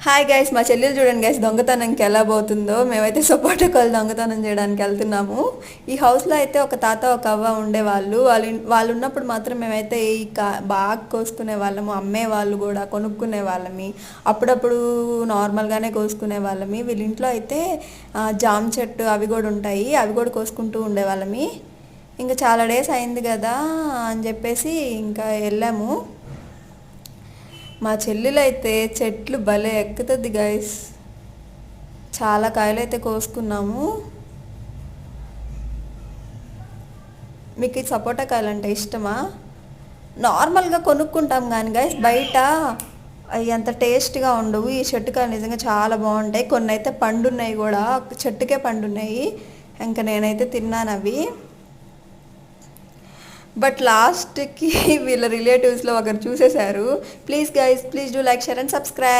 Hi guys, మా చెల్లెలు చూడండి గైస్ దొంగతనంకి ఎలా పోతుందో. మేమైతే సపోటా కాయలు దొంగతనం చేయడానికి వెళ్తున్నాము. ఈ హౌస్లో అయితే ఒక తాత ఒక అవ్వ ఉండేవాళ్ళు. వాళ్ళు ఉన్నప్పుడు మాత్రం మేమైతే బాగా కోసుకునే వాళ్ళము. అమ్మే వాళ్ళు కూడా కొనుక్కునే వాళ్ళమి. అప్పుడప్పుడు నార్మల్గానే కోసుకునే వాళ్ళమి. వీళ్ళ ఇంట్లో అయితే జామ చెట్టు అవి కూడా ఉంటాయి. అవి కూడా కోసుకుంటూ ఉండేవాళ్ళమి. ఇంకా చాలా డేస్ అయింది కదా అని చెప్పేసి ఇంకా వెళ్ళాము. మా చెల్లెలైతే చెట్లు భలే ఎక్కుతుంది గైస్. చాలా కాయలు అయితే కోసుకున్నాము. మీకు ఈ సపోటా కాయలు అంటే ఇష్టమా? నార్మల్గా కొనుక్కుంటాం కానీ గైస్ బయట అవి అంత టేస్ట్గా ఉండవు. ఈ చెట్టుకాయలు నిజంగా చాలా బాగుంటాయి. కొన్ని అయితే పండున్నాయి కూడా, చెట్టుకే పండున్నాయి. ఇంకా నేనైతే తిన్నాను అవి. బట్ లాస్ట్కి వీళ్ళ రిలేటివ్స్లో ఒకరు చూసేశారు. Please guys, please do like, share and subscribe.